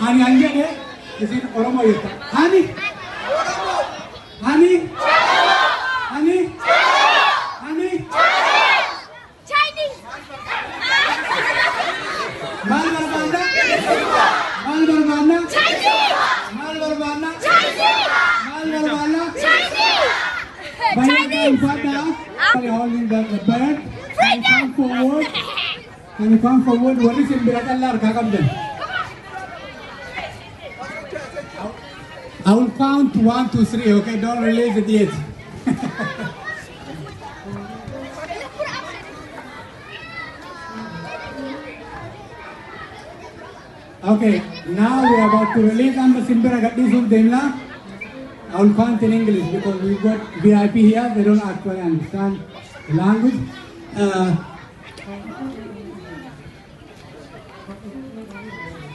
Hani anjane isin Oromo yetta. Hani Hani Hani Hani Chinese. Mal barbanda Mal barbanda Chinese. Mal barbanda Chinese. Mal barbanda Chinese. Chinese. Holding the bird. Can you come forward? Can you come forward? What is in Birakallar Kakamden? I will count 1, 2, 3, okay? Don't release it yet. Okay, now we are about to release Amba Simbira Gatisum Demla. I will count in English because we got VIP here, they don't actually understand the language.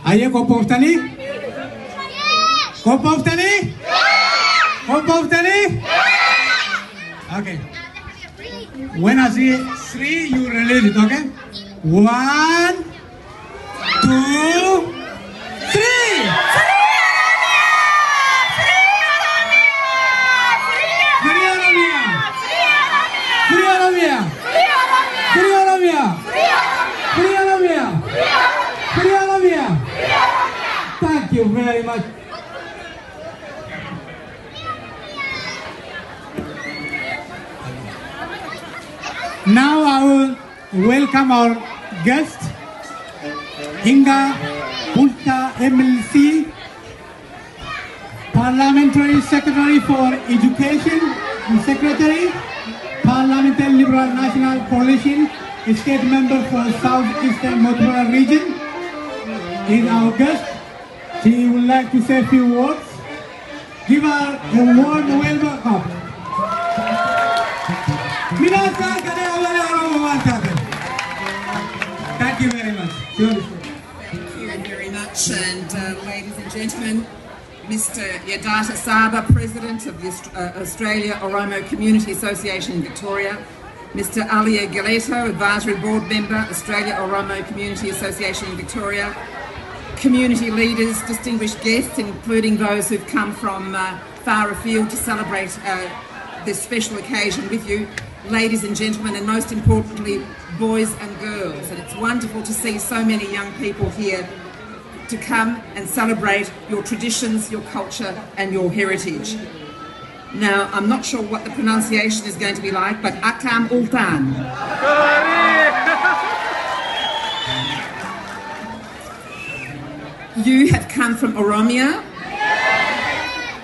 Aye, Kopoftani? Kopoftani? Kopoftani? Okay. When I say 3, you release it, okay? 1, 2, 3! Free Oromia! Free Oromia! Free Oromia! Free Oromia! Free Oromia! Thank you very much. Now I will welcome our guest, Inga Peulich MLC, Parliamentary Secretary for Education and Secretary, Parliamentary Liberal National Coalition, State Member for Southeastern Motuara Region, is our guest. She would like to say a few words. Give her a warm welcome. Thank you very much. Thank you very much, and ladies and gentlemen, Mr. Yadata Saba, President of the Australia Oromo Community Association in Victoria, Mr. Alia Galeto, Advisory Board Member, Australia Oromo Community Association in Victoria, community leaders, distinguished guests, including those who've come from far afield to celebrate this special occasion with you, ladies and gentlemen, and most importantly, boys and girls. And it's wonderful to see so many young people here to come and celebrate your traditions, your culture and your heritage. Now, I'm not sure what the pronunciation is going to be like, but Akam Ultan. You have come from Oromia.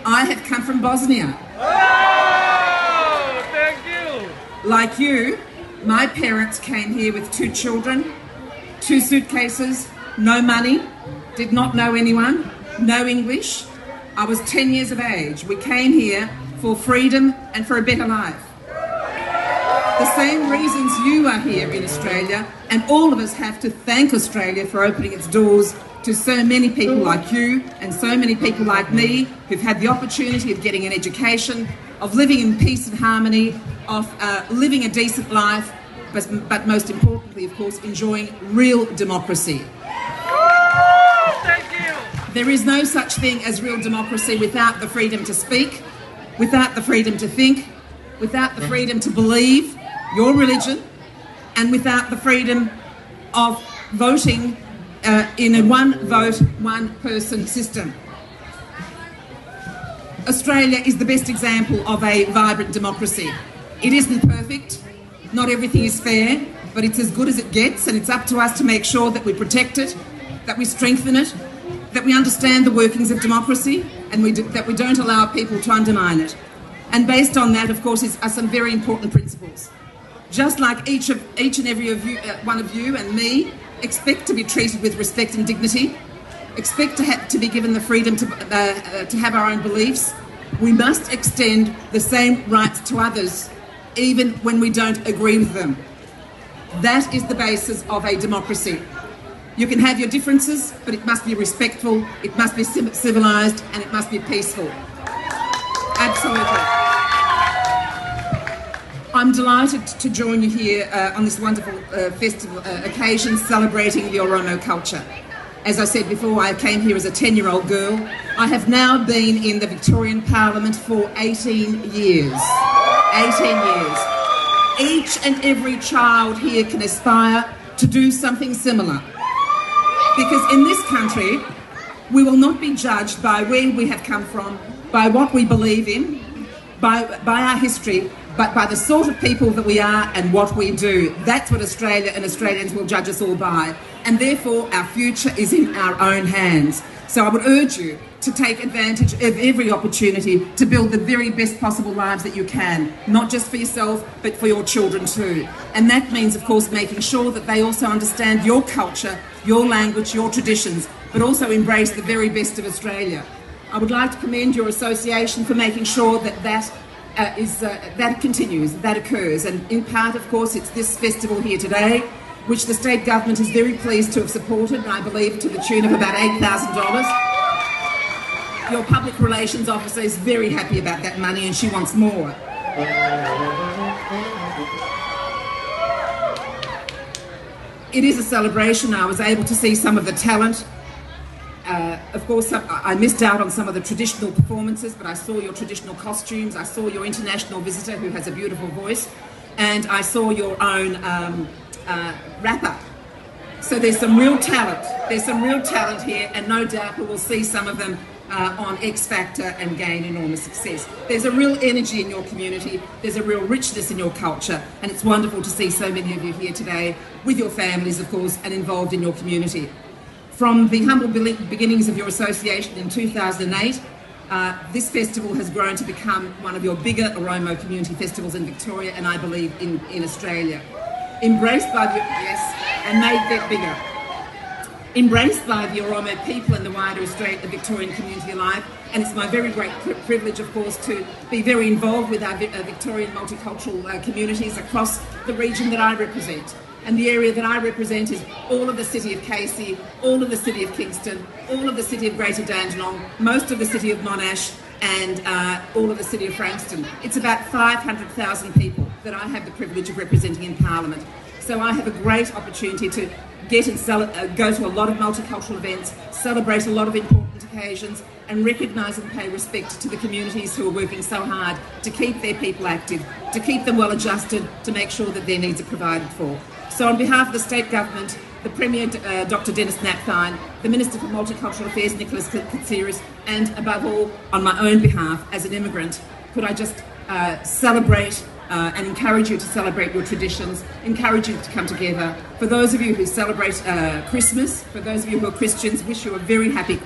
I have come from Bosnia. Oh, thank you. Like you, my parents came here with 2 children, 2 suitcases, no money, did not know anyone, no English. I was 10 years of age. We came here for freedom and for a better life. The same reasons you are here in Australia, and all of us have to thank Australia for opening its doors to so many people like you and so many people like me who've had the opportunity of getting an education, of living in peace and harmony, of living a decent life, but most importantly, of course, enjoying real democracy. Thank you. There is no such thing as real democracy without the freedom to speak, without the freedom to think, without the freedom to believe your religion, and without the freedom of voting in a one vote, one person system. Australia is the best example of a vibrant democracy. It isn't perfect, not everything is fair, but it's as good as it gets, and it's up to us to make sure that we protect it, that we strengthen it, that we understand the workings of democracy, and that we don't allow people to undermine it. And based on that, of course, are some very important principles. Just like each and every one of you and me expect to be treated with respect and dignity, expect to be given the freedom to have our own beliefs, we must extend the same rights to others, even when we don't agree with them. That is the basis of a democracy. You can have your differences, but it must be respectful, it must be civilised, and it must be peaceful. Absolutely. I'm delighted to join you here on this wonderful festival occasion celebrating the Oromo culture. As I said before, I came here as a 10-year-old girl. I have now been in the Victorian Parliament for 18 years. 18 years. Each and every child here can aspire to do something similar. Because in this country, we will not be judged by where we have come from, by what we believe in, by our history, but by the sort of people that we are and what we do. That's what Australia and Australians will judge us all by. And therefore, our future is in our own hands. So I would urge you to take advantage of every opportunity to build the very best possible lives that you can, not just for yourself, but for your children too. And that means, of course, making sure that they also understand your culture, your language, your traditions, but also embrace the very best of Australia. I would like to commend your association for making sure that that continues, that occurs. And in part, of course, it's this festival here today, which the state government is very pleased to have supported, and I believe to the tune of about $8,000. Your public relations officer is very happy about that money and she wants more. It is a celebration. I was able to see some of the talent. Of course, I missed out on some of the traditional performances, but I saw your traditional costumes, I saw your international visitor who has a beautiful voice, and I saw your own rapper. So there's some real talent. There's some real talent here, and no doubt we will see some of them on X Factor and gain enormous success. There's a real energy in your community, there's a real richness in your culture, and it's wonderful to see so many of you here today with your families, of course, and involved in your community. From the humble beginnings of your association in 2008, this festival has grown to become one of your bigger Oromo community festivals in Victoria, and I believe in Australia. Embraced by the, yes, and made that bigger. Embraced by the Oromo people and the wider Australian, the Victorian community alive, and it's my very great privilege, of course, to be very involved with our Victorian multicultural communities across the region that I represent. And the area that I represent is all of the city of Casey, all of the city of Kingston, all of the city of Greater Dandenong, most of the city of Monash, and all of the city of Frankston. It's about 500,000 people that I have the privilege of representing in Parliament. So I have a great opportunity to get and go to a lot of multicultural events, celebrate a lot of important occasions, and recognise and pay respect to the communities who are working so hard to keep their people active, to keep them well adjusted, to make sure that their needs are provided for. So on behalf of the State Government, the Premier, Dr Dennis Napthine, the Minister for Multicultural Affairs, Nicholas Katsiris, and above all, on my own behalf as an immigrant, could I just celebrate and encourage you to celebrate your traditions, encourage you to come together. For those of you who celebrate Christmas, for those of you who are Christians, wish you a very happy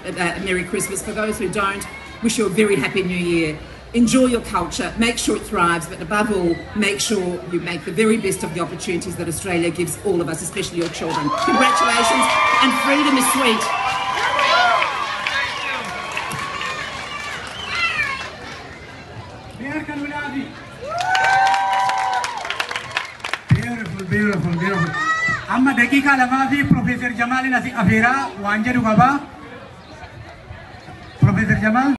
Merry Christmas. For those who don't, wish you a very happy New Year. Enjoy your culture, make sure it thrives, but above all, make sure you make the very best of the opportunities that Australia gives all of us, especially your children. Congratulations, and freedom is sweet. Beautiful, beautiful, beautiful. Amma daqiiqa lamaa fi Professor Jamal Afeeraa waan jedhu qaba. Professor Jamal.